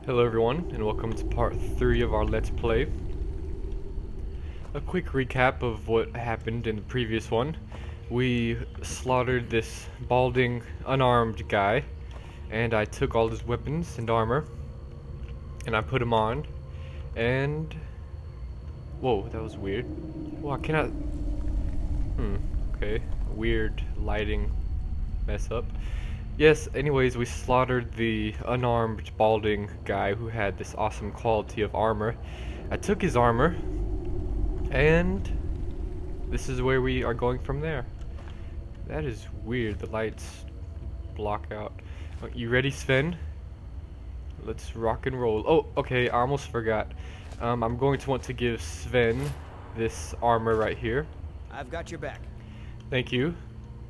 Hello everyone, and welcome to part 3 of our Let's Play. A quick recap of what happened in the previous one. We slaughtered this balding, unarmed guy, and I took all his weapons and armor, and I put him on, and... Whoa, that was weird. Well, I cannot... okay. Weird lighting mess up. Yes, anyways, we slaughtered the unarmed, balding guy who had this awesome quality of armor. I took his armor, and this is where we are going from there. That is weird, the lights block out. You ready, Sven? Let's rock and roll. Oh, okay, I almost forgot. I'm going to want to give Sven this armor right here. I've got your back. Thank you.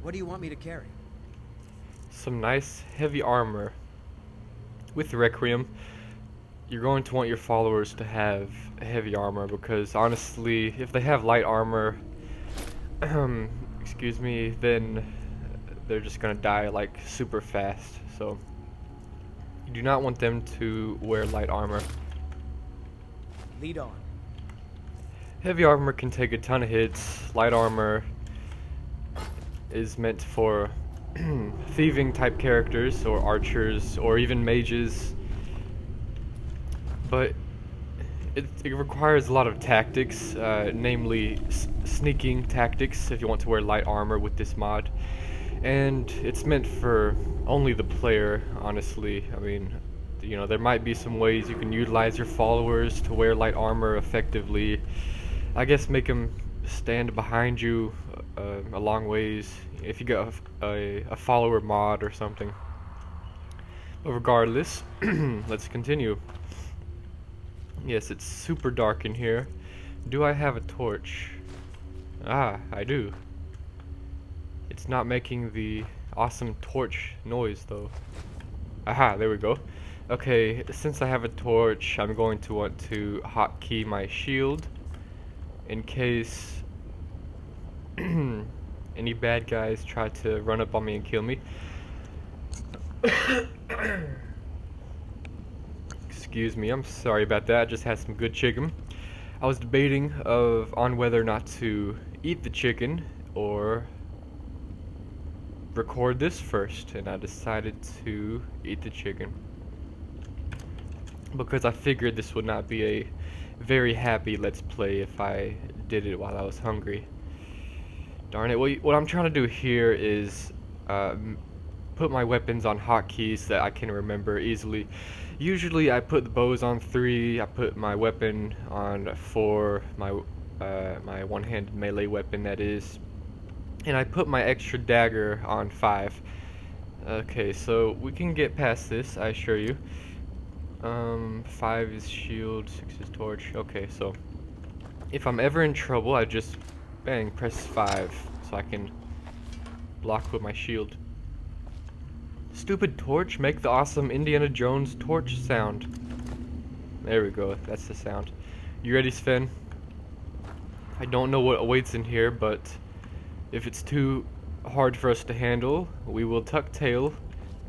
What do you want me to carry? Some nice heavy armor. With Requiem, you're going to want your followers to have heavy armor because honestly, if they have light armor, excuse me, then they're just gonna die like super fast. So you do not want them to wear light armor. Lead on. Heavy armor can take a ton of hits. Light armor is meant for thieving type characters or archers or even mages, but it requires a lot of tactics, namely sneaking tactics if you want to wear light armor with this mod, and it's meant for only the player, honestly. I mean, you know, there might be some ways you can utilize your followers to wear light armor effectively. I guess make them stand behind you a long ways if you get a follower mod or something. But regardless, let's continue. Yes, it's super dark in here. Do I have a torch? Ah, I do. It's not making the awesome torch noise though. Aha, there we go. Okay, since I have a torch, I'm going to want to hotkey my shield in case any bad guys try to run up on me and kill me. Excuse me, I'm sorry about that. I just had some good chicken. I was debating on whether or not to eat the chicken or record this first, and I decided to eat the chicken because I figured this would not be a very happy Let's Play if I did it while I was hungry. Darn it, what I'm trying to do here is put my weapons on hotkeys that I can remember easily. Usually I put the bows on 3, I put my weapon on 4, my one-handed melee weapon that is, and I put my extra dagger on 5. Okay, so we can get past this, I assure you. 5 is shield, 6 is torch. Okay, so if I'm ever in trouble, I just bang, press 5 so I can block with my shield. Stupid torch, make the awesome Indiana Jones torch sound. There we go, that's the sound. You ready, Sven? I don't know what awaits in here, but if it's too hard for us to handle, we will tuck tail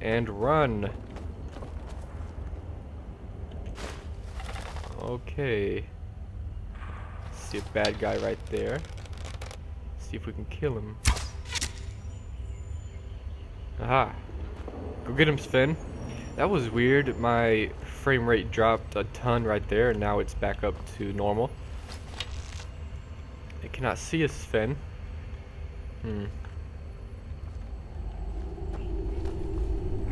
and run. Okay. See a bad guy right there. See if we can kill him. Aha. Go get him, Sven. That was weird. My frame rate dropped a ton right there, and now it's back up to normal. They cannot see us, Sven. I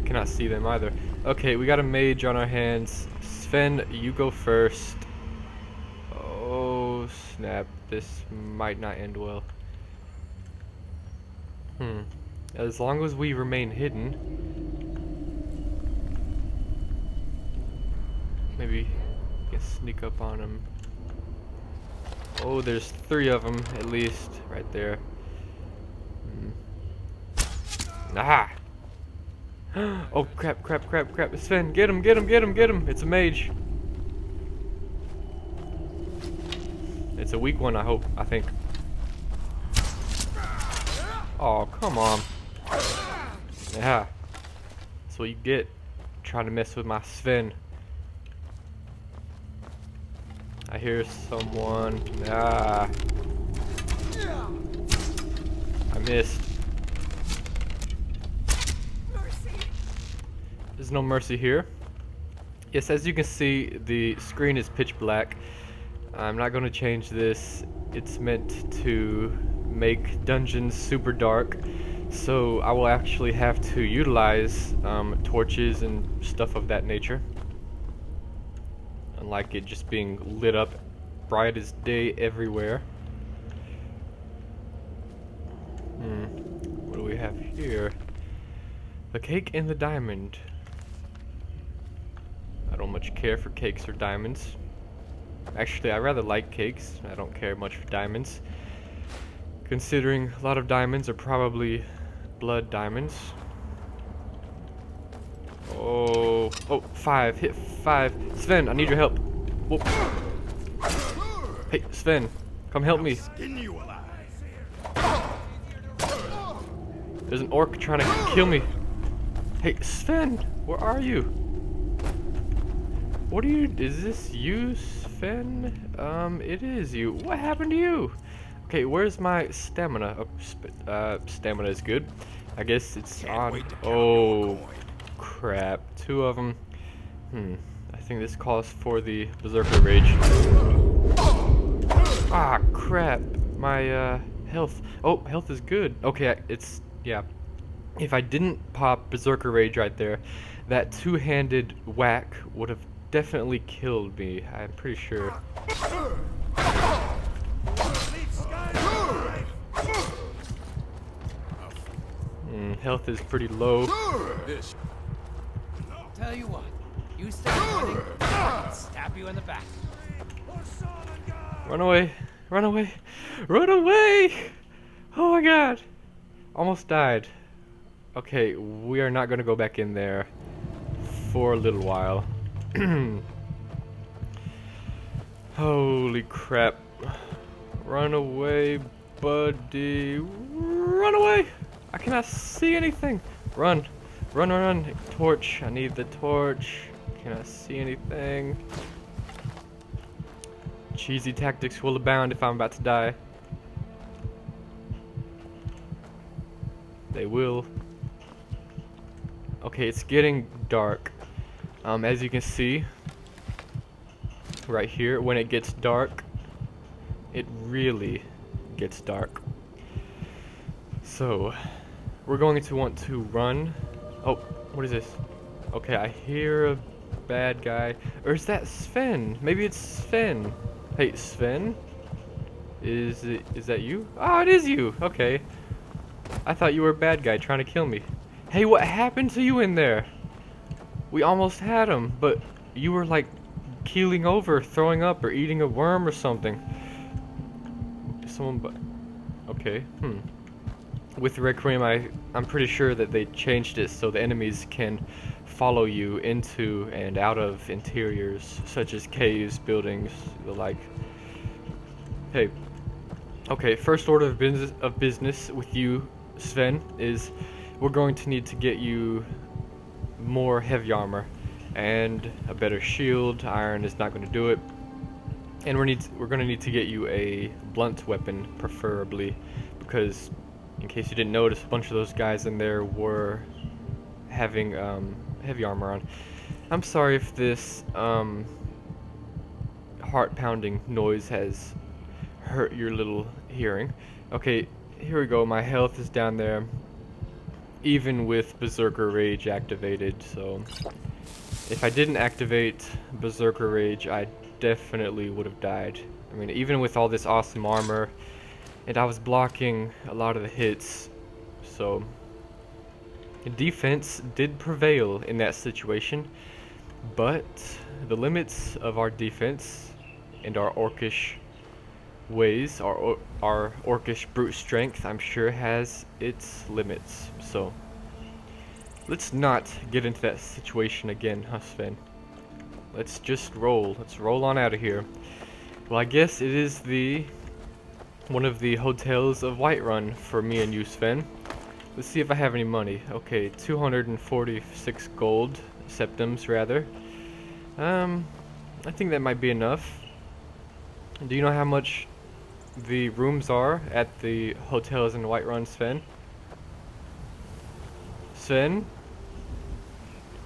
cannot see them either. Okay, we got a mage on our hands. Sven, you go first. Oh, snap. This might not end well. As long as we remain hidden, maybe we can sneak up on him. Oh, there's 3 of them at least right there. Aha! Oh, crap, crap, crap, crap. Sven, get him, get him, get him, get him. It's a mage. It's a weak one, I think. Oh, come on. Yeah. That's what you get trying to mess with my Sven. I hear someone. Ah. I missed. There's no mercy here. Yes, as you can see, the screen is pitch black. I'm not going to change this. It's meant to make dungeons super dark, so I will actually have to utilize torches and stuff of that nature. Unlike it just being lit up bright as day everywhere. What do we have here? The cake and the diamond. I don't much care for cakes or diamonds. Actually, I rather like cakes. I don't care much for diamonds. Considering a lot of diamonds are probably blood diamonds. Oh, 5. Hit 5. Sven, I need your help. Whoop. Hey, Sven, come help me. There's an orc trying to kill me. Hey, Sven, where are you? What are you? Is this you, Sven? It is you. What happened to you? Okay, where's my stamina? Stamina is good. I guess it's on. Oh, crap. 2 of them. I think this calls for the Berserker Rage. Ah, crap. My, health. Oh, health is good. Okay, yeah. If I didn't pop Berserker Rage right there, that 2-handed whack would have definitely killed me. I'm pretty sure. Health is pretty low. Tell you what, you start running, I'll stab you in the back. Run away! Run away! Run away! Oh my god! Almost died. Okay, we are not gonna go back in there for a little while. Holy crap. Run away, buddy. Run away! I cannot see anything. Run. Run, run, run. Torch. I need the torch. Cannot see anything. Cheesy tactics will abound if I'm about to die. They will. Okay, it's getting dark. As you can see, right here, when it gets dark, it really gets dark. So, we're going to want to run. Oh, what is this? Okay, I hear a bad guy. Or is that Sven? Maybe it's Sven. Hey, Sven? Is that you? Oh, it is you. Okay. I thought you were a bad guy trying to kill me. Hey, what happened to you in there? We almost had him, but you were like keeling over, throwing up, or eating a worm or something. Okay, With Requiem, I'm pretty sure that they changed it so the enemies can follow you into and out of interiors, such as caves, buildings, the like. Hey, okay, first order of business with you, Sven, is we're going to need to get you more heavy armor and a better shield. Iron is not going to do it. And we're going to need to get you a blunt weapon, preferably, because in case you didn't notice, a bunch of those guys in there were having heavy armor on. I'm sorry if this heart-pounding noise has hurt your little hearing. Okay, here we go. My health is down there, even with Berserker Rage activated. So if I didn't activate Berserker Rage, I definitely would have died. I mean, even with all this awesome armor, and I was blocking a lot of the hits, so defense did prevail in that situation. But the limits of our defense and our orcish ways, our orcish brute strength, I'm sure has its limits. So let's not get into that situation again, huh, Sven? Let's just roll. Let's roll on out of here. Well, I guess it is one of the hotels of Whiterun for me and you, Sven. Let's see if I have any money. Okay, 246 gold septims, rather. I think that might be enough. Do you know how much the rooms are at the hotels in Whiterun, Sven? Sven?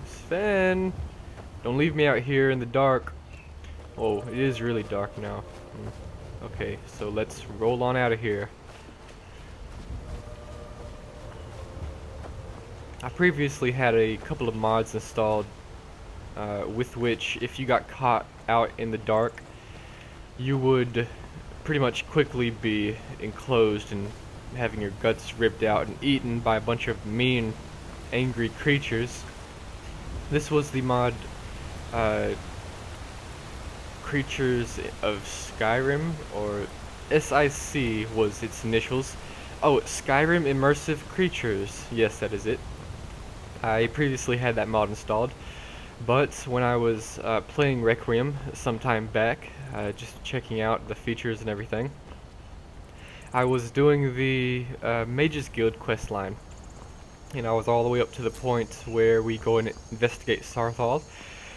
Sven! Don't leave me out here in the dark. Oh, it is really dark now. Okay, so let's roll on out of here. I previously had a couple of mods installed with which, if you got caught out in the dark, you would pretty much quickly be enclosed and having your guts ripped out and eaten by a bunch of mean, angry creatures. This was the mod Creatures of Skyrim, or SIC was its initials. Oh, Skyrim Immersive Creatures. Yes, that is it. I previously had that mod installed, but when I was playing Requiem some time back, just checking out the features and everything, I was doing the Mages Guild questline, and I was all the way up to the point where we go and investigate Sarthal.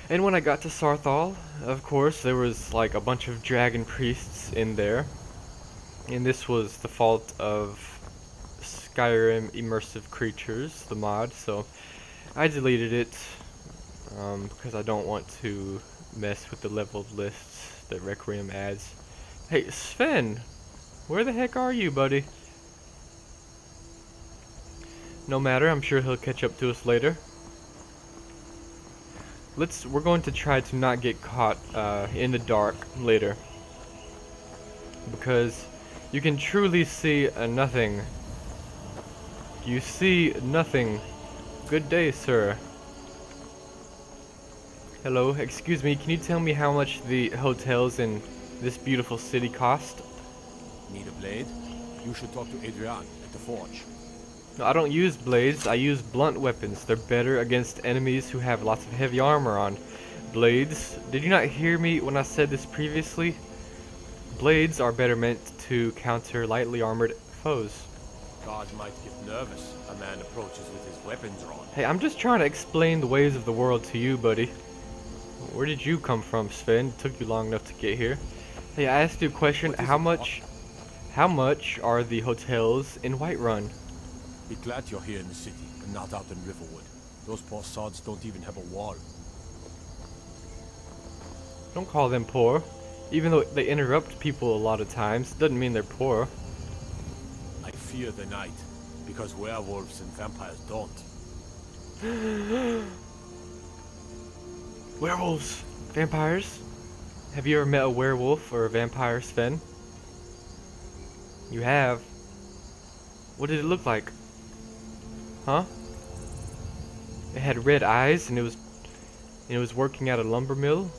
And when I got to Sarthal, of course, there was like a bunch of dragon priests in there, and this was the fault of Skyrim Immersive Creatures, the mod, so I deleted it because I don't want to mess with the leveled lists that Requiem adds. Hey, Sven! Where the heck are you, buddy? No matter, I'm sure he'll catch up to us later. We're going to try to not get caught in the dark later, because you can truly see nothing. You see nothing. Good day, sir. Hello, excuse me, can you tell me how much the hotels in this beautiful city cost? Need a blade? You should talk to Adrian at the forge. No, I don't use blades, I use blunt weapons. They're better against enemies who have lots of heavy armor on. Blades, did you not hear me when I said this previously? Blades are better meant to counter lightly armored foes. Guards might get nervous. A man approaches with his weapons drawn. Hey, I'm just trying to explain the ways of the world to you, buddy. Where did you come from, Sven? It took you long enough to get here. Hey, I asked you a question. How much are the hotels in Whiterun? Be glad you're here in the city and not out in Riverwood. Those poor sods don't even have a wall. Don't call them poor. Even though they interrupt people a lot of times, doesn't mean they're poor. I fear the night, because werewolves and vampires don't. Werewolves! Vampires? Have you ever met a werewolf or a vampire, Sven? You have. What did it look like? Huh? It had red eyes and it was working at a lumber mill.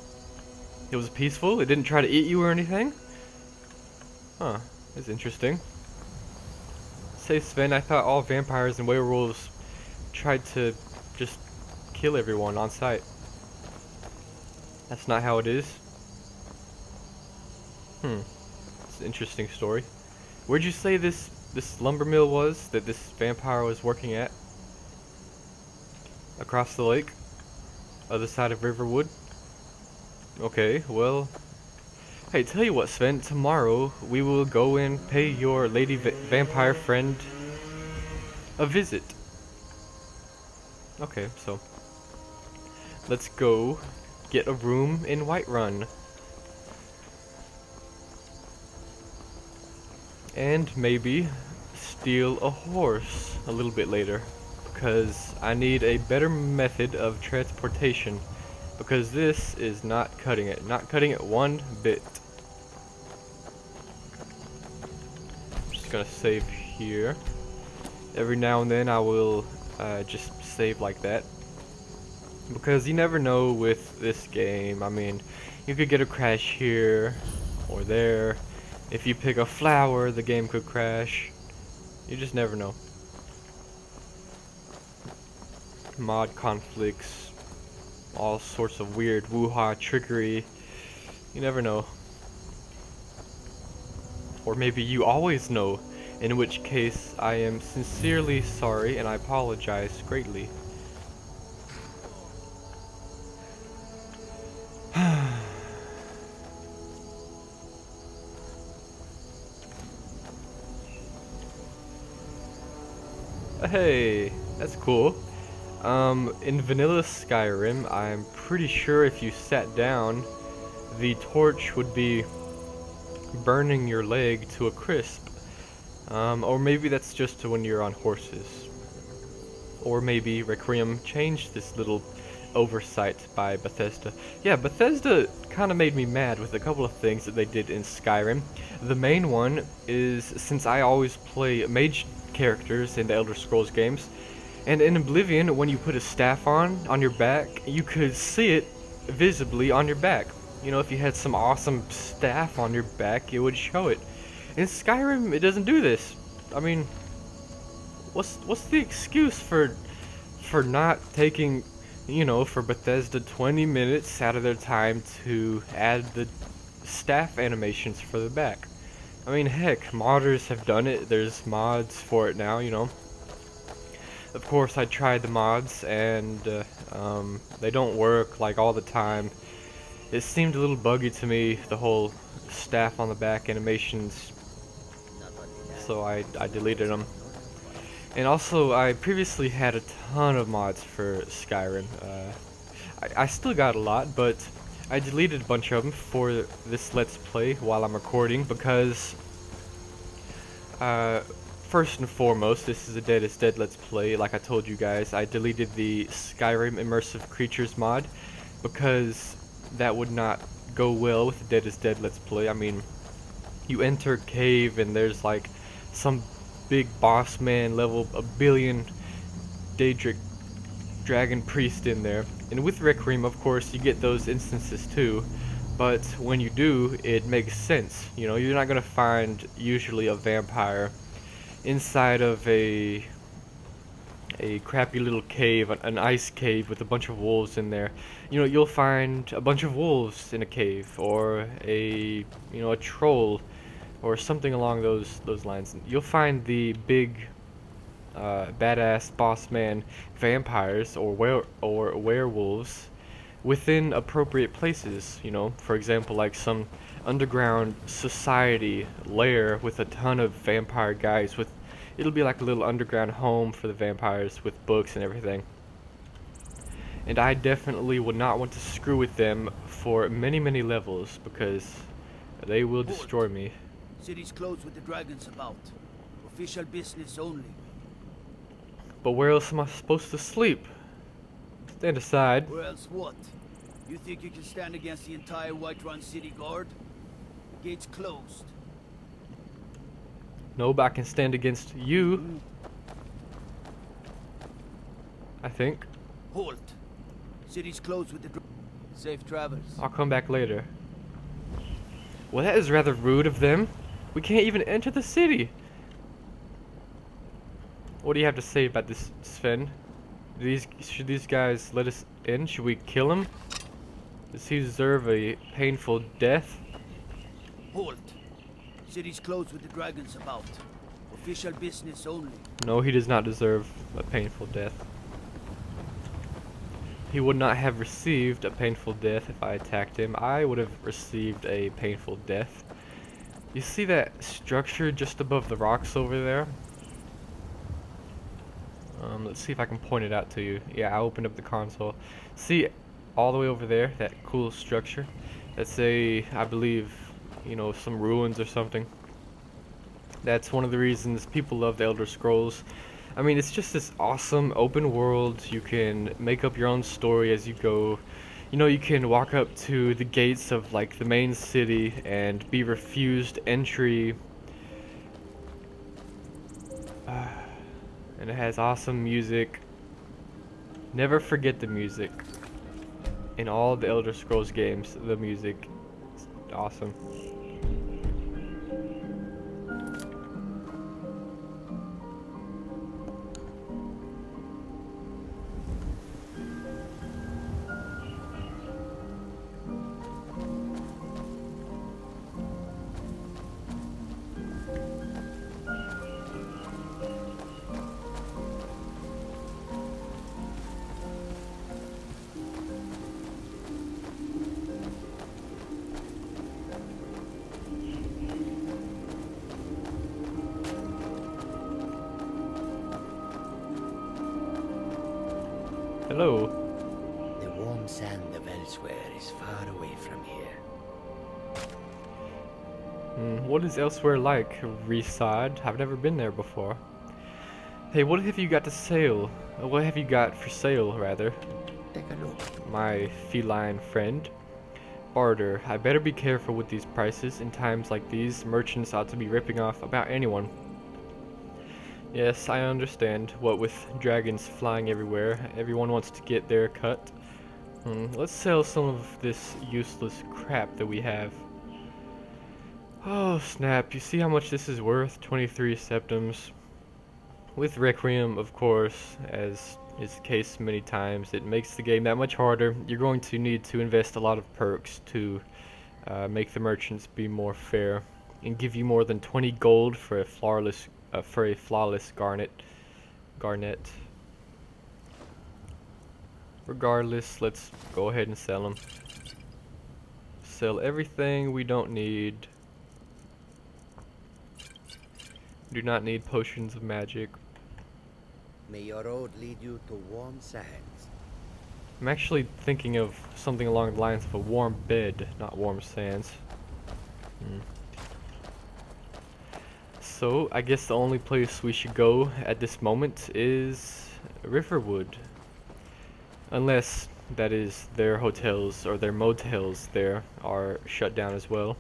It was peaceful. It didn't try to eat you or anything. Huh. That's interesting. Say, Sven, I thought all vampires and werewolves tried to just kill everyone on sight. That's not how it is. It's an interesting story. Where'd you say this lumber mill was that this vampire was working at? Across the lake? Other side of Riverwood? Okay, well... Hey, tell you what, Sven, tomorrow we will go and pay your lady vampire friend a visit. Okay, so... let's go get a room in Whiterun. And maybe steal a horse a little bit later, because I need a better method of transportation, because this is not cutting it. Not cutting it one bit. I'm just gonna save here. Every now and then I will just save like that, because you never know with this game. I mean, you could get a crash here or there. If you pick a flower, the game could crash. You just never know. Mod conflicts, all sorts of weird woo-ha trickery. You never know. Or maybe you always know, in which case I am sincerely sorry and I apologize greatly. Hey, that's cool. In vanilla Skyrim, I'm pretty sure if you sat down, the torch would be burning your leg to a crisp. Or maybe that's just when you're on horses. Or maybe Requiem changed this little oversight by Bethesda. Yeah, Bethesda kind of made me mad with a couple of things that they did in Skyrim. The main one is, since I always play mage characters in the Elder Scrolls games, and in Oblivion, when you put a staff on your back, you could see it visibly on your back. You know, if you had some awesome staff on your back, it would show it. In Skyrim, it doesn't do this. I mean, what's the excuse for not taking, you know, for Bethesda 20 minutes out of their time to add the staff animations for the back? I mean, heck, modders have done it. There's mods for it now, you know. Of course, I tried the mods, and they don't work like all the time. It seemed a little buggy to me, the whole staff on the back animations, so I deleted them. And also, I previously had a ton of mods for Skyrim. I still got a lot, but I deleted a bunch of them for this Let's Play while I'm recording because, first and foremost, this is a Dead is Dead Let's Play. Like I told you guys, I deleted the Skyrim Immersive Creatures mod because that would not go well with the Dead is Dead Let's Play. I mean, you enter a cave and there's like some big boss man level a billion Daedric dragon priest in there, and with Requiem of course you get those instances too, but when you do, it makes sense. You know, you're not gonna find usually a vampire inside of a crappy little cave, an ice cave with a bunch of wolves in there. You know, you'll find a bunch of wolves in a cave, or a troll, or something along those lines. You'll find the big, badass boss man vampires or werewolves within appropriate places. You know, for example, like some underground society lair with a ton of vampire guys. It'll be like a little underground home for the vampires with books and everything. And I definitely would not want to screw with them for many levels because they will destroy me. City's closed with the dragons about. Official business only. But where else am I supposed to sleep? Stand aside. Where else what? You think you can stand against the entire Whiterun City Guard? The gate's closed. No, but I can stand against you. I think. Halt. City's closed with the safe travels. I'll come back later. Well, that is rather rude of them. We can't even enter the city. What do you have to say about this, Sven? Should these guys let us in? Should we kill him? Does he deserve a painful death? Halt. City's closed with the dragons about. Official business only. No, he does not deserve a painful death. He would not have received a painful death if I attacked him. I would have received a painful death. You see that structure just above the rocks over there? Let's see if I can point it out to you. Yeah, I opened up the console. See, all the way over there, that cool structure? That's I believe, you know, some ruins or something. That's one of the reasons people love the Elder Scrolls. I mean, it's just this awesome open world. You can make up your own story as you go. You know, you can walk up to the gates of like the main city and be refused entry. And it has awesome music. Never forget the music. In all the Elder Scrolls games, the music is awesome. Hello. The warm sand of elsewhere is far away from here. What is elsewhere like? Reside? I've never been there before. Hey, what have you got to sale? What have you got for sale, rather? Take a look. My feline friend. Barter. I better be careful with these prices. In times like these, merchants ought to be ripping off about anyone. Yes, I understand. What with dragons flying everywhere, everyone wants to get their cut. Let's sell some of this useless crap that we have. Oh snap, you see how much this is worth? 23 septims. With Requiem, of course, as is the case many times, it makes the game that much harder. You're going to need to invest a lot of perks to make the merchants be more fair and give you more than 20 gold for a flawless garnet. Regardless, let's go ahead and sell them. Sell everything we don't need. Do not need potions of magic. May your road lead you to warm sands. I'm actually thinking of something along the lines of a warm bed, not warm sands. So, I guess the only place we should go at this moment is Riverwood. Unless, that is, their hotels or their motels there are shut down as well.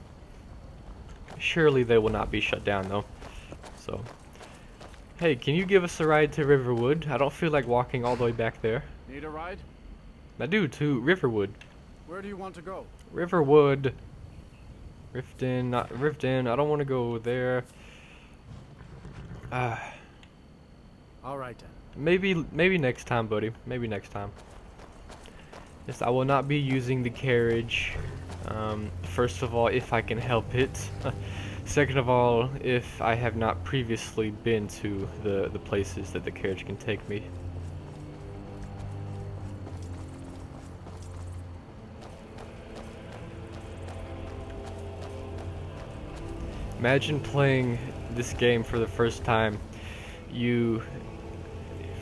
Surely they will not be shut down though. So, hey, can you give us a ride to Riverwood? I don't feel like walking all the way back there. Need a ride? I do, to Riverwood. Where do you want to go? Riverwood. Riften, not Riften. I don't want to go there. Alright then. Maybe next time, buddy. Maybe next time. Yes, I will not be using the carriage. First of all, if I can help it. Second of all, if I have not previously been to the places that the carriage can take me. Imagine playing this game for the first time. You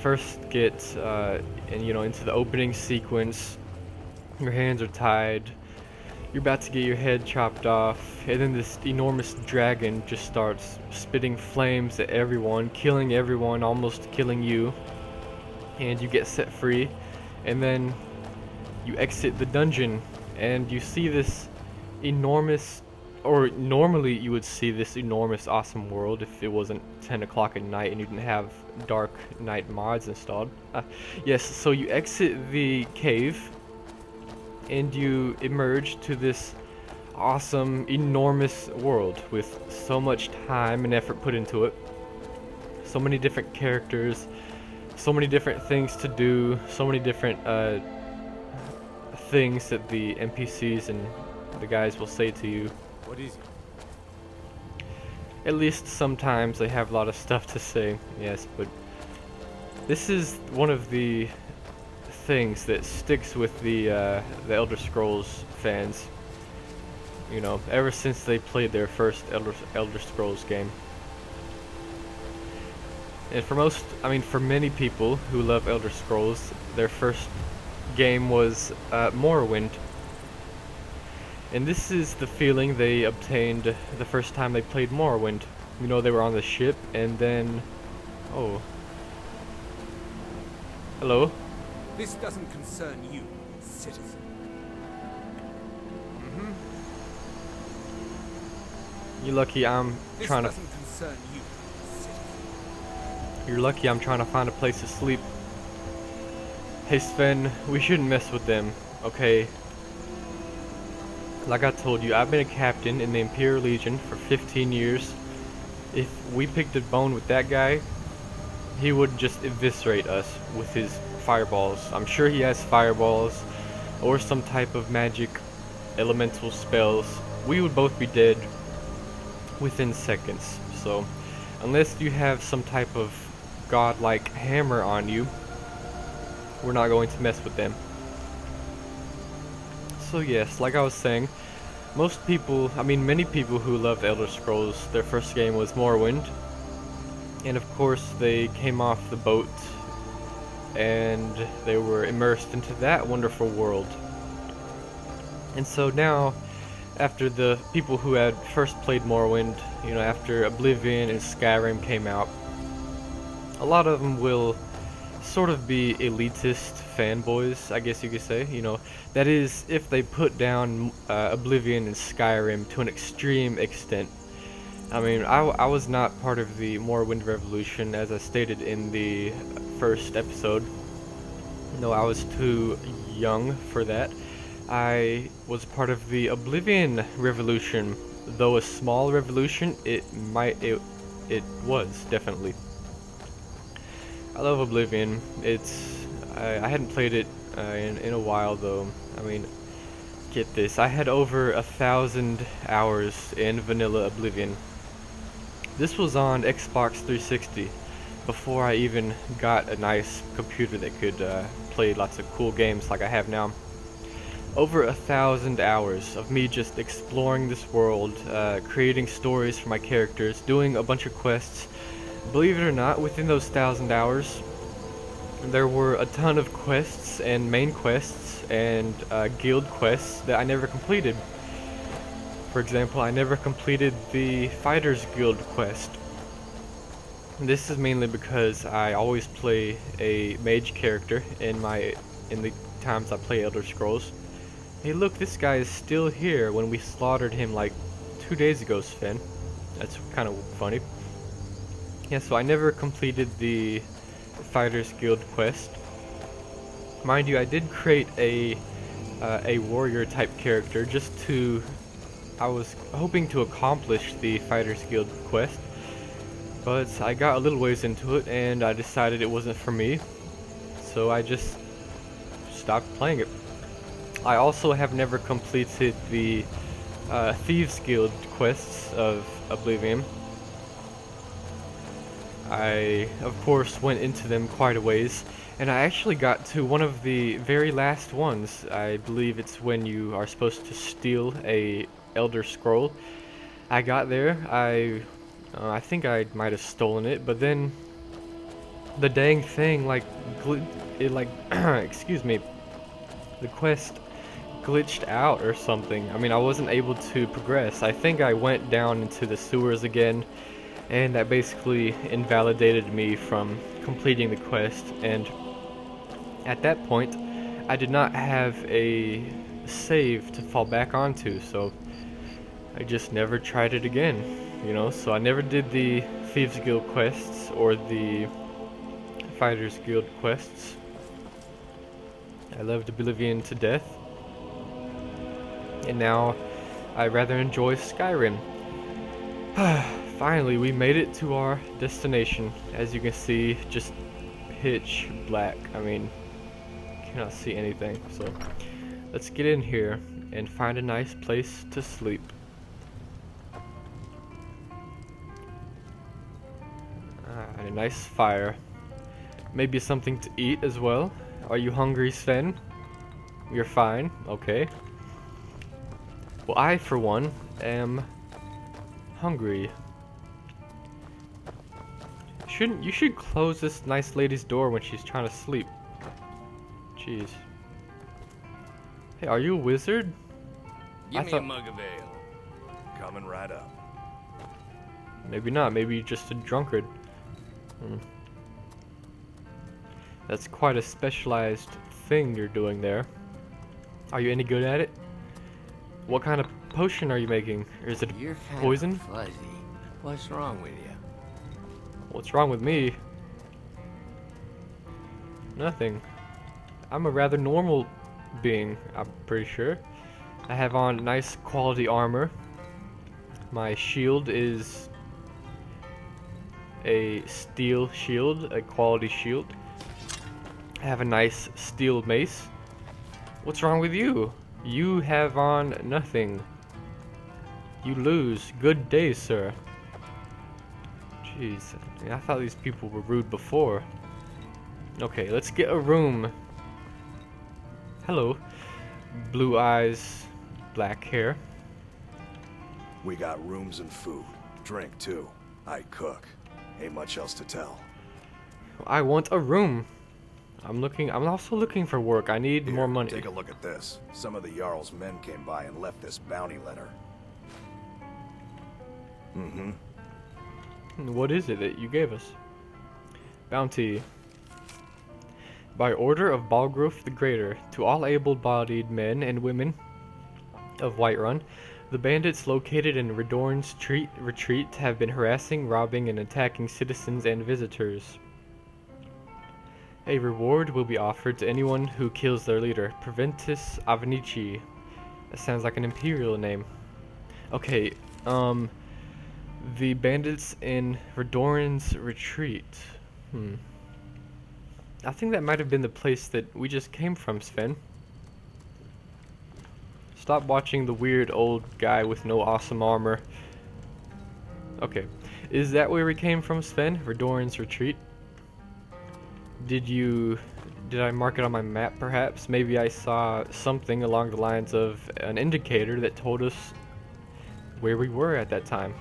first get into the opening sequence. Your hands are tied. You're about to get your head chopped off, and then this enormous dragon just starts spitting flames at everyone, killing everyone, almost killing you. And you get set free, and then you exit the dungeon, and you see this enormous, or normally you would see this enormous awesome world if it wasn't 10 o'clock at night and you didn't have dark night mods installed. Yes, so you exit the cave and you emerge to this awesome, enormous world with so much time and effort put into it. So many different characters, so many different things to do, so many different things that the NPCs and the guys will say to you. What is it? At least sometimes they have a lot of stuff to say, yes, but this is one of the things that sticks with the Elder Scrolls fans. You know, ever since they played their first Elder Scrolls game. And for many people who love Elder Scrolls, their first game was Morrowind. And this is the feeling they obtained the first time they played Morrowind. You know, they were on the ship, and then... Oh. Hello? This doesn't concern you, citizen. You're lucky I'm This trying to... doesn't concern you, citizen. You're lucky I'm trying to find a place to sleep. Hey Sven, we shouldn't mess with them, okay? Like I told you, I've been a captain in the Imperial Legion for 15 years. If we picked a bone with that guy, he would just eviscerate us with his fireballs. I'm sure he has fireballs or some type of magic elemental spells. We would both be dead within seconds. So, unless you have some type of godlike hammer on you, we're not going to mess with them. So yes, like I was saying, many people who love Elder Scrolls, their first game was Morrowind. And of course they came off the boat and they were immersed into that wonderful world. And so now, after the people who had first played Morrowind, you know, after Oblivion and Skyrim came out, a lot of them will sort of be elitist fanboys, I guess you could say. You know, that is, if they put down Oblivion and Skyrim to an extreme extent. I mean, I was not part of the Morrowind revolution, as I stated in the first episode. No, I was too young for that. I was part of the Oblivion revolution, though a small revolution. It was definitely. I love Oblivion. I hadn't played it in a while though. I mean, get this, I had over 1,000 hours in vanilla Oblivion. This was on Xbox 360 before I even got a nice computer that could play lots of cool games like I have now. Over 1,000 hours of me just exploring this world, creating stories for my characters, doing a bunch of quests. Believe it or not, within those 1,000 hours, there were a ton of quests and main quests and guild quests that I never completed. For example, I never completed the Fighters Guild quest. This is mainly because I always play a mage character in the times I play Elder Scrolls. Hey look, this guy is still here when we slaughtered him like 2 days ago, Sven. That's kind of funny. Yeah, so I never completed the Fighters Guild quest. Mind you, I did create a warrior type character just to... I was hoping to accomplish the Fighters Guild quest, but I got a little ways into it and I decided it wasn't for me, so I just stopped playing it. I also have never completed the Thieves Guild quests of Oblivion. I, of course, went into them quite a ways, and I actually got to one of the very last ones. I believe it's when you are supposed to steal a Elder Scroll. I got there. I think I might have stolen it, but then the dang thing excuse me, the quest glitched out or something. I mean, I wasn't able to progress. I think I went down into the sewers again, and that basically invalidated me from completing the quest. And at that point, I did not have a save to fall back onto, so I just never tried it again, you know. So I never did the Thieves Guild quests or the Fighters Guild quests. I loved Oblivion to death, and now I rather enjoy Skyrim. Finally, we made it to our destination. As you can see, just pitch black. I mean, cannot see anything. So let's get in here and find a nice place to sleep. And a nice fire. Maybe something to eat as well. Are you hungry, Sven? You're fine. Okay. Well, I, for one, am hungry. You should close this nice lady's door when she's trying to sleep. Jeez. Hey, are you a wizard? Give me a mug of ale. Coming right up. Maybe not. Maybe you're just a drunkard. That's quite a specialized thing you're doing there. Are you any good at it? What kind of potion are you making? Or is it You're kind poison? of fuzzy. What's wrong with you? What's wrong with me? Nothing. I'm a rather normal being, I'm pretty sure. I have on nice quality armor. My shield is a steel shield, a quality shield. I have a nice steel mace. What's wrong with you? You have on nothing. You lose. Good day, sir. Jeez, I thought these people were rude before. Okay, let's get a room. Hello. Blue eyes, black hair. We got rooms and food. Drink, too. I cook. Ain't much else to tell. I want a room. I'm also looking for work. I need Here, more money. take a look at this. Some of the Jarl's men came by and left this bounty letter. Mm-hmm. What is it that you gave us? Bounty. By order of Balgruf the Greater, to all able-bodied men and women of Whiterun, the bandits located in Redorn's retreat have been harassing, robbing, and attacking citizens and visitors. A reward will be offered to anyone who kills their leader, Preventus Avnici. That sounds like an imperial name. Okay, the bandits in Redorn's retreat. I think that might have been the place that we just came from, Sven. Stop watching the weird old guy with no awesome armor. Okay, is that where we came from, Sven? Redorn's retreat? Did I mark it on my map, perhaps? Maybe I saw something along the lines of an indicator that told us where we were at that time.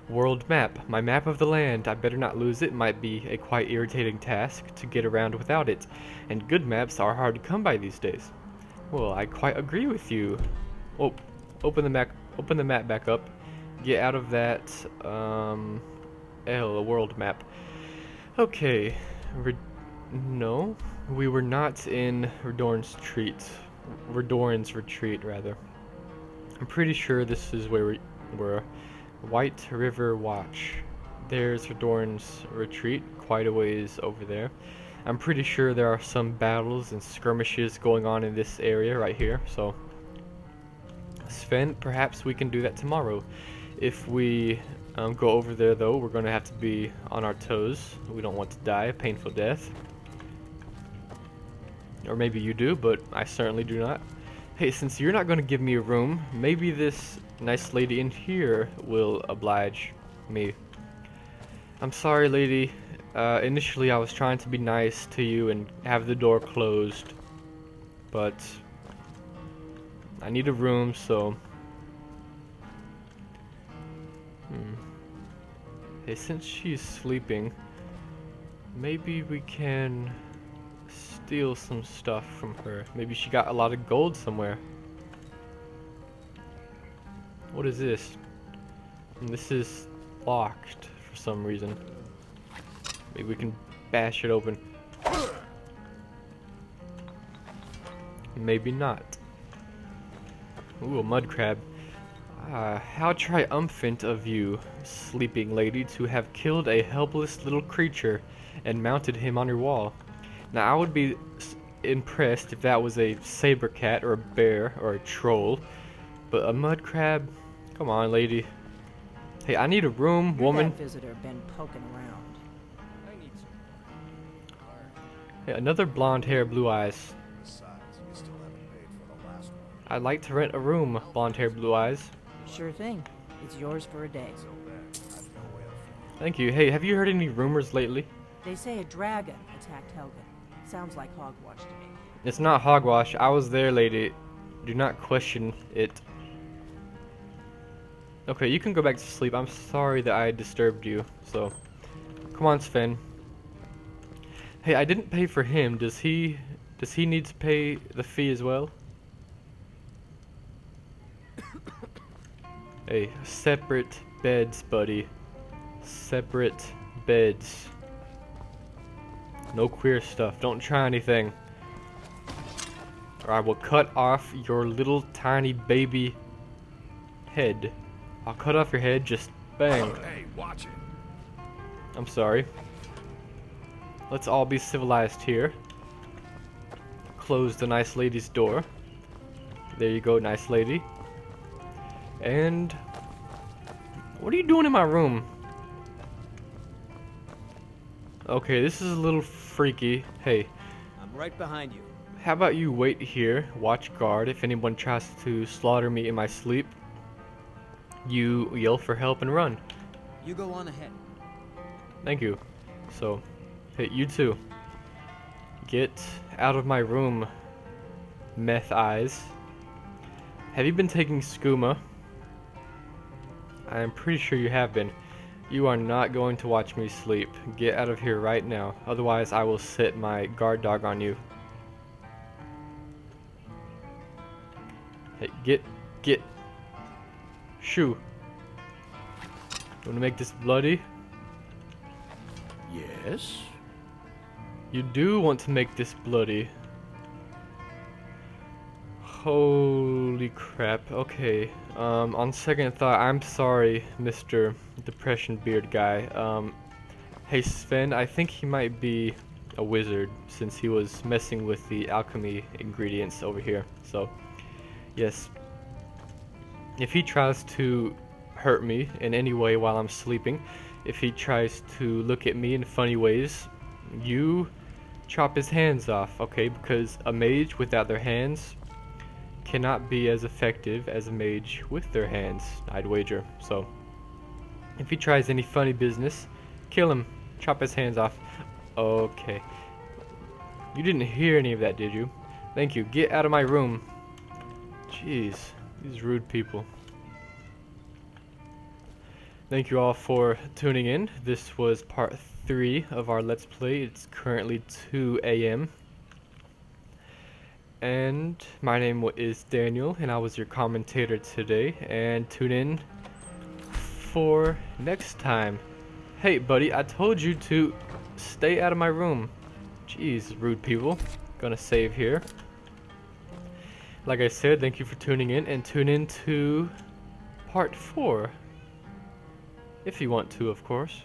World map. My map of the land. I better not lose it. Might be a quite irritating task to get around without it. And good maps are hard to come by these days. Well, I quite agree with you. Oh, open the map back up. Get out of that, a world map. Okay. No, we were not in Redorn's retreat, rather. I'm pretty sure this is where we were. White River Watch. There's Redorn's retreat, quite a ways over there. I'm pretty sure there are some battles and skirmishes going on in this area right here, so Sven, perhaps we can do that tomorrow. If we go over there, though, we're going to have to be on our toes. We don't want to die a painful death. Or maybe you do, but I certainly do not. Hey, since you're not going to give me a room, maybe this nice lady in here will oblige me. I'm sorry, lady. Initially I was trying to be nice to you and have the door closed, but I need a room, so Hey, since she's sleeping, maybe we can steal some stuff from her. Maybe she got a lot of gold somewhere. What is this? And this is locked for some reason. Maybe we can bash it open. Maybe not. Ooh, a mud crab. How triumphant of you, sleeping lady, to have killed a helpless little creature and mounted him on your wall. Now, I would be impressed if that was a saber cat or a bear or a troll, but a mud crab? Come on, lady. Hey, I need a room, woman. That visitor been poking around. I need some more. Hey, another blonde hair, blue eyes. Besides, you still haven't paid for the last one. I'd like to rent a room, blonde hair, blue eyes. Sure thing. It's yours for a day. So bad, I've no way of... Thank you. Hey, have you heard any rumors lately? They say a dragon attacked Helgen. Sounds like hogwash to me. It's not hogwash. I was there, lady. Do not question it. Okay, you can go back to sleep. I'm sorry that I disturbed you. So, come on, Sven. Hey, I didn't pay for him. Does he need to pay the fee as well? Hey, separate beds, buddy. Separate beds. No queer stuff. Don't try anything. Or I will cut off your little tiny baby head. I'll cut off your head, just bang. Hey, watch it. I'm sorry. Let's all be civilized here. Close the nice lady's door. There you go, nice lady. And what are you doing in my room? Okay, this is a little freaky. Hey, I'm right behind you. how about you wait here, watch guard. If anyone tries to slaughter me in my sleep, you yell for help and run. You go on ahead. Thank you. So, hey, you too. Get out of my room, meth eyes. Have you been taking skooma? I am pretty sure you have been. You are not going to watch me sleep. Get out of here right now. Otherwise, I will set my guard dog on you. Hey, get. Shoo. Want to make this bloody? Yes? You do want to make this bloody. Holy crap. Okay. On second thought, I'm sorry, Mr. Depression Beard guy. Hey Sven, I think he might be a wizard since he was messing with the alchemy ingredients over here. So, yes. If he tries to hurt me in any way while I'm sleeping, if he tries to look at me in funny ways, you chop his hands off, okay? Because a mage without their hands cannot be as effective as a mage with their hands, I'd wager. So, if he tries any funny business, kill him. Chop his hands off. Okay. You didn't hear any of that, did you? Thank you. Get out of my room. Jeez, these rude people. Thank you all for tuning in. This was part 3 of our Let's Play. It's currently 2 a.m. And my name is Daniel, and I was your commentator today. And tune in for next time. Hey, buddy, I told you to stay out of my room. Jeez, rude people. Gonna save here. Like I said, thank you for tuning in, and tune in to part 4. If you want to, of course.